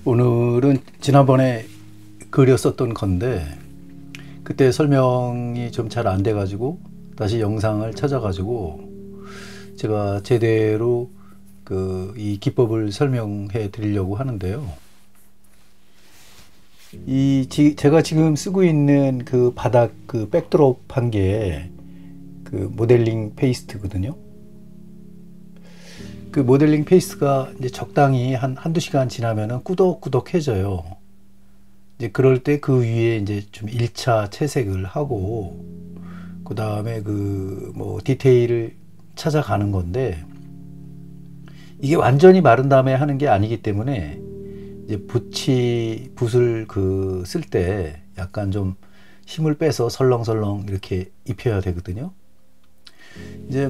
오늘은 지난번에 그렸었던 건데 그때 설명이 좀 잘 안 돼가지고 다시 영상을 찾아가지고 제가 제대로 이 기법을 설명해 드리려고 하는데요. 제가 지금 쓰고 있는 그 바닥 백드롭 한 게 모델링 페이스트거든요. 그 모델링 페이스트가 이제 적당히 한두 시간 지나면은 꾸덕꾸덕해져요. 이제 그럴 때 그 위에 이제 좀 1차 채색을 하고 그 다음에 디테일을 찾아가는 건데, 이게 완전히 마른 다음에 하는 게 아니기 때문에 이제 붓을 쓸 때 약간 좀 힘을 빼서 설렁설렁 이렇게 입혀야 되거든요. 이제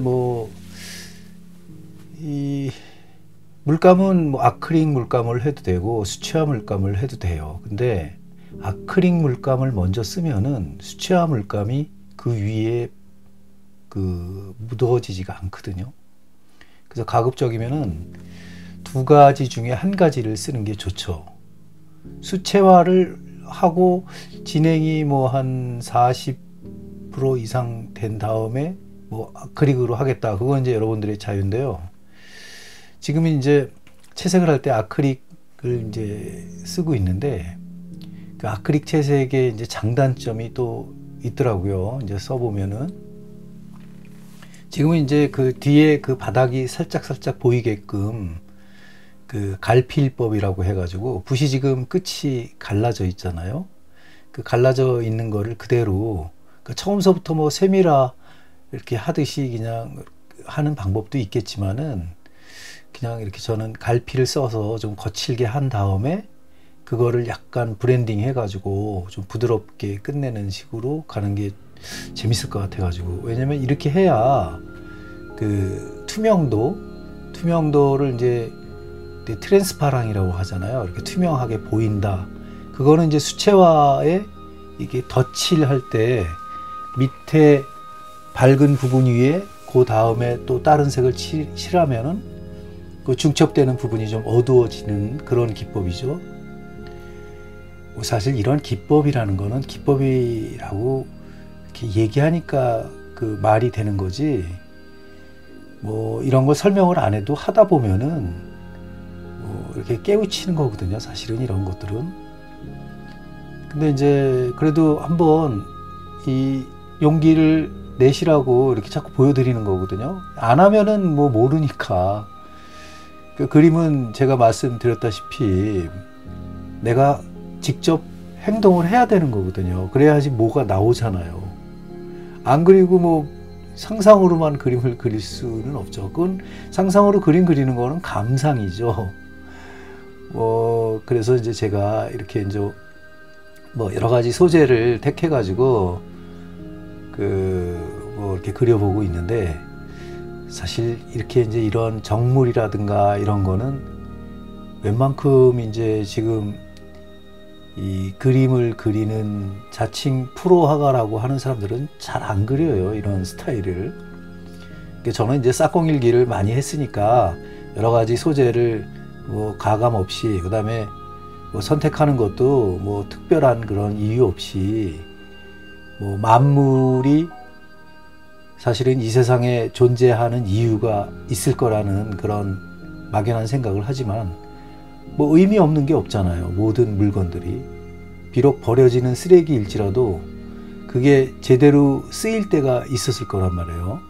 이 물감은 아크릴 물감을 해도 되고 수채화 물감을 해도 돼요. 근데 아크릴 물감을 먼저 쓰면은 수채화 물감이 그 위에 묻어지지가 않거든요. 그래서 가급적이면은 두 가지 중에 한 가지를 쓰는 게 좋죠. 수채화를 하고 진행이 한 40% 이상 된 다음에 아크릴으로 하겠다. 그건 이제 여러분들의 자유인데요. 지금 이제 채색을 할 때 아크릴을 이제 쓰고 있는데, 그 아크릴 채색의 이제 장단점이 또 있더라고요. 이제 써보면은 지금은 이제 뒤에 바닥이 살짝 보이게끔 갈필법이라고 해가지고 붓이 지금 끝이 갈라져 있잖아요. 그 갈라져 있는 거를 그대로 처음서부터 세밀화 이렇게 하듯이 그냥 하는 방법도 있겠지만은, 그냥 이렇게 저는 갈피를 써서 좀 거칠게 한 다음에 그거를 약간 브랜딩 해가지고 좀 부드럽게 끝내는 식으로 가는 게 재밌을 것 같아가지고. 왜냐면 이렇게 해야 투명도를 이제 트랜스파랑이라고 하잖아요. 이렇게 투명하게 보인다. 그거는 이제 수채화에 이게 덧칠할 때 밑에 밝은 부분 위에 그 다음에 또 다른 색을 칠하면은 중첩되는 부분이 좀 어두워지는 그런 기법이죠. 사실 이런 기법이라는 거는 기법이라고 이렇게 얘기하니까 말이 되는 거지, 이런 걸 설명을 안 해도 하다 보면은 이렇게 깨우치는 거거든요, 사실은 이런 것들은. 근데 이제 그래도 한번 이 용기를 내시라고 이렇게 자꾸 보여드리는 거거든요. 안 하면은 모르니까. 그 그림은 제가 말씀드렸다시피 내가 직접 행동을 해야 되는 거거든요. 그래야지 뭐가 나오잖아요. 안 그리고 상상으로만 그림을 그릴 수는 없죠. 그건 상상으로 그리는 거는 감상이죠. 그래서 이제 제가 이렇게 이제 여러 가지 소재를 택해가지고 이렇게 그려보고 있는데, 사실 이렇게 이제 이런 정물이라든가 이런 거는 웬만큼 이제 지금 이 그림을 그리는 자칭 프로 화가라고 하는 사람들은 잘 안 그려요, 이런 스타일을. 저는 이제 싹공일기를 많이 했으니까 여러 가지 소재를 가감 없이, 그 다음에 선택하는 것도 특별한 그런 이유 없이 만물이 사실은 이 세상에 존재하는 이유가 있을 거라는 그런 막연한 생각을 하지만 의미 없는 게 없잖아요. 모든 물건들이 비록 버려지는 쓰레기일지라도 그게 제대로 쓰일 때가 있었을 거란 말이에요.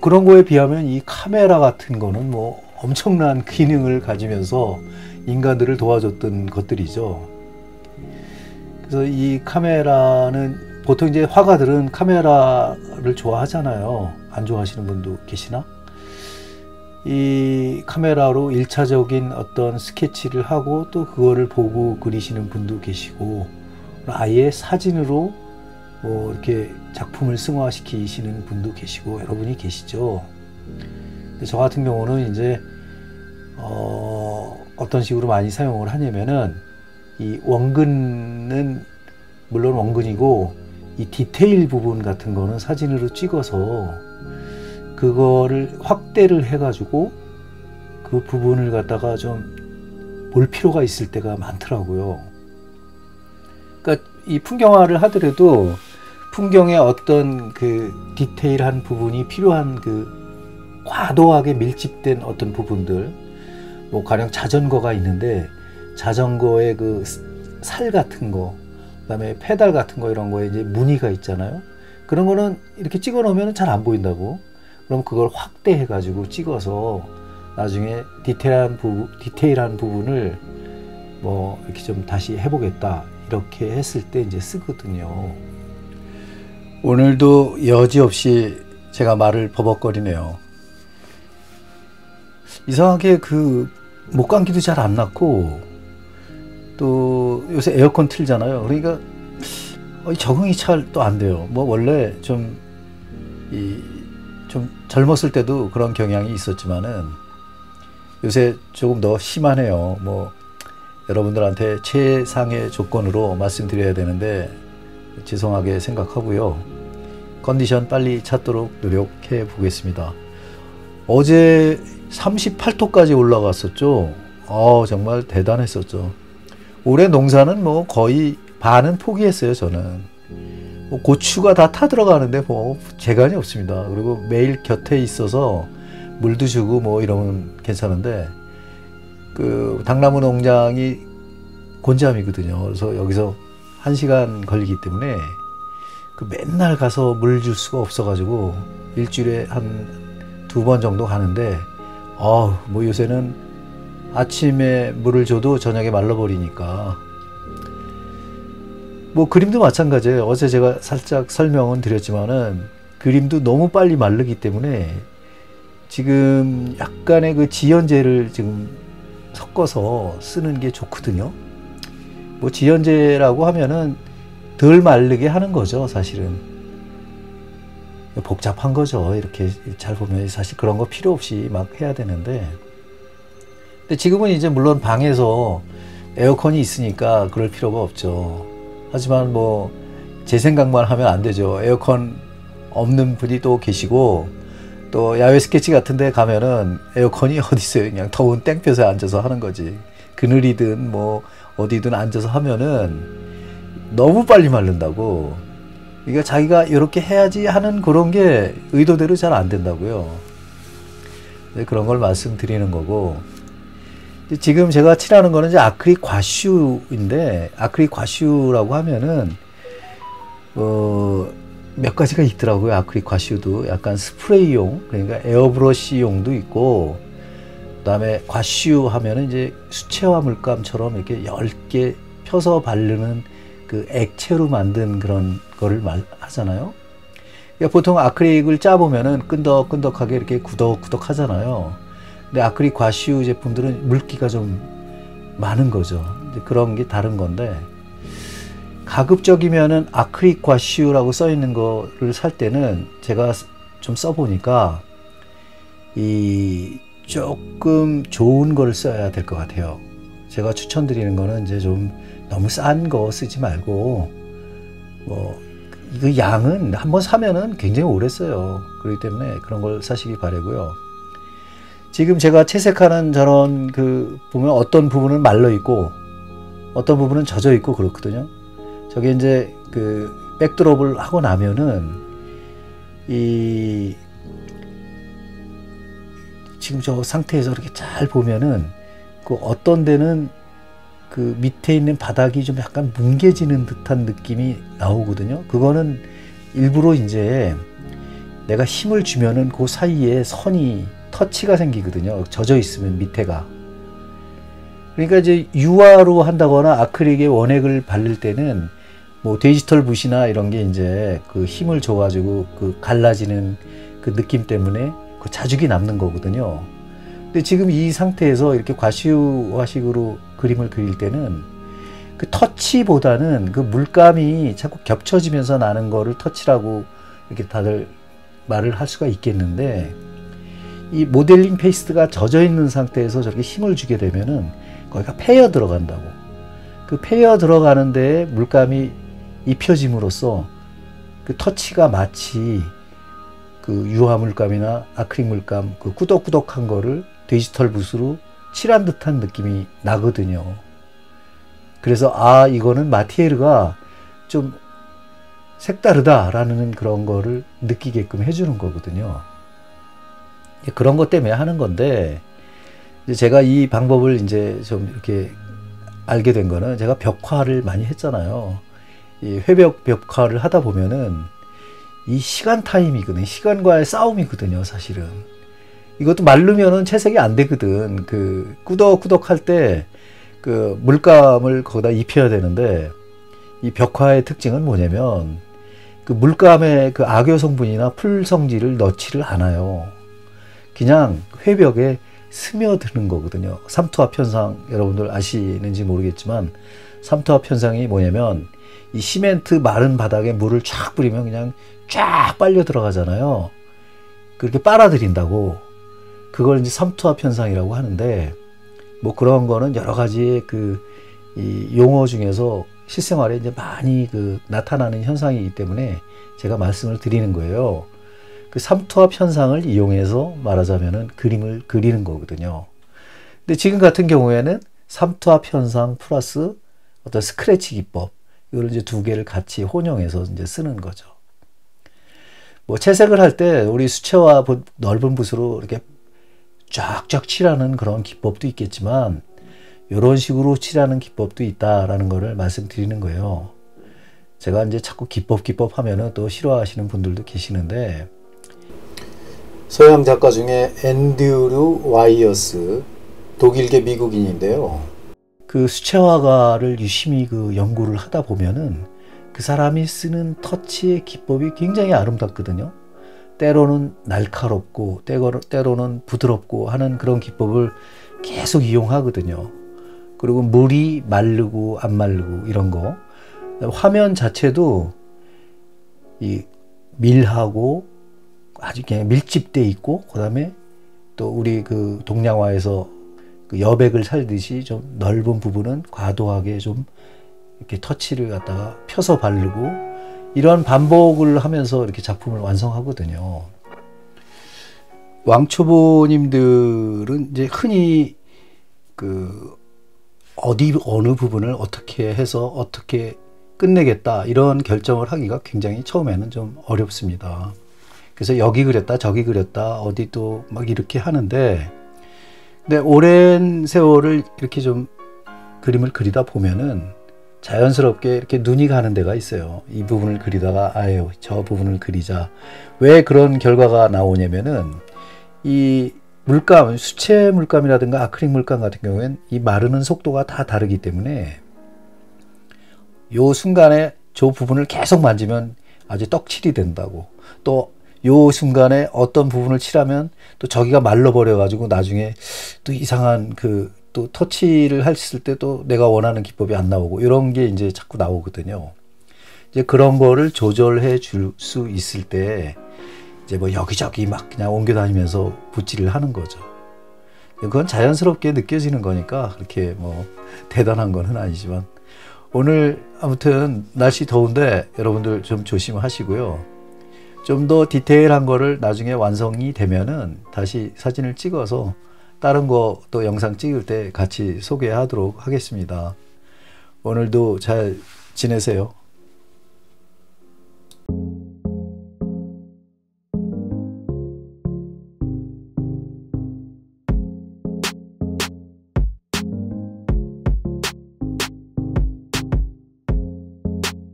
그런 거에 비하면 이 카메라 같은 거는 엄청난 기능을 가지면서 인간들을 도와줬던 것들이죠. 그래서 이 카메라는 보통 이제 화가들은 카메라를 좋아하잖아요. 안 좋아하시는 분도 계시나? 이 카메라로 1차적인 어떤 스케치를 하고 또 그거를 보고 그리시는 분도 계시고, 아예 사진으로 이렇게 작품을 승화시키시는 분도 계시고, 여러분이 계시죠. 근데 저 같은 경우는 이제 어떤 식으로 많이 사용을 하냐면은, 이 원근은 물론 원근이고 이 디테일 부분 같은 거는 사진으로 찍어서 그거를 확대를 해가지고 그 부분을 갖다가 좀 볼 필요가 있을 때가 많더라고요. 그러니까 이 풍경화를 하더라도 풍경의 어떤 그 디테일한 부분이 필요한 그 과도하게 밀집된 어떤 부분들, 뭐 가령 자전거가 있는데 자전거의 그 살 같은 거, 그다음에 페달 같은 거 이런 거에 이제 무늬가 있잖아요. 그런 거는 이렇게 찍어 놓으면 잘 안 보인다고. 그럼 그걸 확대해 가지고 찍어서 나중에 디테일한 부분을 뭐 이렇게 좀 다시 해보겠다 이렇게 했을 때 이제 쓰거든요. 오늘도 여지없이 제가 말을 버벅거리네요. 이상하게 그 목감기도 잘 안 났고, 또 요새 에어컨 틀잖아요. 그러니까 적응이 잘 또 안 돼요. 뭐 원래 좀 젊었을 때도 그런 경향이 있었지만은 요새 조금 더 심하네요. 뭐 여러분들한테 최상의 조건으로 말씀드려야 되는데 죄송하게 생각하고요. 컨디션 빨리 찾도록 노력해 보겠습니다. 어제 38도까지 올라갔었죠. 정말 대단했었죠. 올해 농사는 뭐 거의 반은 포기했어요. 저는 뭐 고추가 다 타들어가는데 뭐 재간이 없습니다. 그리고 매일 곁에 있어서 물도 주고 뭐 이러면 괜찮은데, 그 당나무 농장이 곤지암이거든요. 그래서 여기서 1시간 걸리기 때문에 그 맨날 가서 물 줄 수가 없어가지고 일주일에 한 2번 정도 가는데, 뭐 요새는 아침에 물을 줘도 저녁에 말라버리니까. 뭐 그림도 마찬가지예요. 어제 제가 살짝 설명은 드렸지만은 그림도 너무 빨리 마르기 때문에 지금 약간의 그 지연제를 지금 섞어서 쓰는 게 좋거든요. 뭐 지연제라고 하면은 덜 마르게 하는 거죠, 사실은. 복잡한 거죠. 이렇게 잘 보면 사실 그런 거 필요 없이 막 해야 되는데. 근데 지금은 이제 물론 방에서 에어컨이 있으니까 그럴 필요가 없죠. 하지만 뭐 제 생각만 하면 안 되죠. 에어컨 없는 분이 또 계시고, 또 야외 스케치 같은 데 가면은 에어컨이 어디 있어요. 그냥 더운 땡볕에 앉아서 하는 거지. 그늘이든 뭐 어디든 앉아서 하면은 너무 빨리 마른다고. 그러니까 자기가 이렇게 해야지 하는 그런 게 의도대로 잘 안 된다고요. 그런 걸 말씀드리는 거고, 지금 제가 칠하는 거는 이제 아크릴 과슈인데, 아크릴 과슈라고 하면은 몇 가지가 있더라고요. 아크릴 과슈도 약간 스프레이용, 그러니까 에어브러쉬용도 있고, 그다음에 과슈 하면은 이제 수채화 물감처럼 이렇게 얇게 펴서 바르는 그 액체로 만든 그런 거를 하잖아요. 그러니까 보통 아크릴을 짜보면은 끈덕끈덕하게 이렇게 구덕구덕 하잖아요. 근데 아크릴 과슈 제품들은 물기가 좀 많은 거죠. 이제 그런 게 다른 건데, 가급적이면은 아크릴 과슈라고 써 있는 거를 살 때는 제가 좀 써보니까 조금 좋은 걸 써야 될 것 같아요. 제가 추천드리는 거는 이제 좀 너무 싼 거 쓰지 말고, 뭐 이거 양은 한번 사면은 굉장히 오래 써요. 그렇기 때문에 그런 걸 사시기 바라고요. 지금 제가 채색하는 저런 보면 어떤 부분은 말라 있고 어떤 부분은 젖어 있고 그렇거든요. 저게 이제 백드롭을 하고 나면은 지금 저 상태에서 이렇게 잘 보면은 어떤 데는 밑에 있는 바닥이 좀 약간 뭉개지는 듯한 느낌이 나오거든요. 그거는 일부러 이제 내가 힘을 주면은 그 사이에 선이 터치가 생기거든요. 젖어 있으면 밑에가. 그러니까 이제 유화로 한다거나 아크릴의 원액을 바를 때는 뭐 디지털 붓이나 이런 게 이제 힘을 줘가지고 갈라지는 느낌 때문에 자죽이 남는 거거든요. 근데 지금 이 상태에서 이렇게 과슈화식으로 그림을 그릴 때는 터치보다는 물감이 자꾸 겹쳐지면서 나는 거를 터치라고 이렇게 다들 말을 할 수가 있겠는데, 이 모델링 페이스트가 젖어 있는 상태에서 저렇게 힘을 주게 되면은 거기가 패여 들어간다고. 패여 들어가는 데에 물감이 입혀짐으로써 터치가 마치 유화 물감이나 아크릴 물감 꾸덕꾸덕한 거를 디지털 붓으로 칠한 듯한 느낌이 나거든요. 그래서 아, 이거는 마티에르가 좀 색다르다라는 그런 거를 느끼게끔 해주는 거거든요. 그런 것 때문에 하는 건데, 이제 제가 이 방법을 이제 좀 이렇게 알게 된 거는, 제가 벽화를 많이 했잖아요. 이 회벽 벽화를 하다 보면은 이 시간 타임이거든요. 시간과의 싸움이거든요, 사실은. 이것도 마르면은 채색이 안 되거든. 그 꾸덕꾸덕 할 때 그 물감을 거기다 입혀야 되는데, 이 벽화의 특징은 뭐냐면 그 물감의 그 악효 성분이나 풀 성질을 넣지를 않아요. 그냥 회벽에 스며드는 거거든요. 삼투압 현상, 여러분들 아시는지 모르겠지만, 삼투압 현상이 뭐냐면 이 시멘트 마른 바닥에 물을 쫙 뿌리면 그냥 쫙 빨려 들어가잖아요. 그렇게 빨아들인다고. 그걸 이제 삼투압 현상이라고 하는데, 뭐 그런 거는 여러 가지 이 용어 중에서 실생활에 이제 많이 나타나는 현상이기 때문에 제가 말씀을 드리는 거예요. 그 삼투압 현상을 이용해서 말하자면은 그림을 그리는 거거든요. 근데 지금 같은 경우에는 삼투압 현상 플러스 어떤 스크래치 기법, 이걸 이제 두 개를 같이 혼용해서 이제 쓰는 거죠. 뭐 채색을 할 때 우리 수채화 넓은 붓으로 이렇게 쫙쫙 칠하는 그런 기법도 있겠지만, 이런 식으로 칠하는 기법도 있다라는 거를 말씀드리는 거예요. 제가 이제 자꾸 기법 하면은 또 싫어하시는 분들도 계시는데, 서양 작가 중에 앤드류 와이어스, 독일계 미국인인데요. 그 수채화가를 유심히 연구를 하다 보면은 그 사람이 쓰는 터치의 기법이 굉장히 아름답거든요. 때로는 날카롭고 때로는 부드럽고 하는 그런 기법을 계속 이용하거든요. 그리고 물이 마르고 안 마르고 이런 거, 화면 자체도 이 밀하고 아주 그냥 밀집돼 있고, 그 다음에 또 우리 동양화에서 여백을 살듯이 좀 넓은 부분은 과도하게 좀 이렇게 터치를 갖다가 펴서 바르고, 이러한 반복을 하면서 이렇게 작품을 완성하거든요. 왕초보님들은 이제 흔히 어느 부분을 어떻게 해서 어떻게 끝내겠다, 이런 결정을 하기가 굉장히 처음에는 좀 어렵습니다. 그래서 여기 그렸다 저기 그렸다 어디 또 막 이렇게 하는데, 근데 오랜 세월을 이렇게 좀 그림을 그리다 보면은 자연스럽게 이렇게 눈이 가는 데가 있어요. 이 부분을 그리다가 아유, 저 부분을 그리자. 왜 그런 결과가 나오냐면은, 이 물감, 수채 물감이라든가 아크릴 물감 같은 경우에는 이 마르는 속도가 다 다르기 때문에, 요 순간에 저 부분을 계속 만지면 아주 떡칠이 된다고, 또 요 순간에 어떤 부분을 칠하면 또 저기가 말라버려 가지고 나중에 또 이상한 또 터치를 했을 때 또 내가 원하는 기법이 안 나오고, 이런 게 이제 자꾸 나오거든요. 이제 그런 거를 조절해 줄 수 있을 때 이제 뭐 여기저기 막 그냥 옮겨 다니면서 붓질을 하는 거죠. 그건 자연스럽게 느껴지는 거니까 그렇게 뭐 대단한 건 아니지만, 오늘 아무튼 날씨 더운데 여러분들 좀 조심하시고요. 좀 더 디테일한 거를 나중에 완성이 되면은 다시 사진을 찍어서 다른 거 또 영상 찍을 때 같이 소개하도록 하겠습니다. 오늘도 잘 지내세요.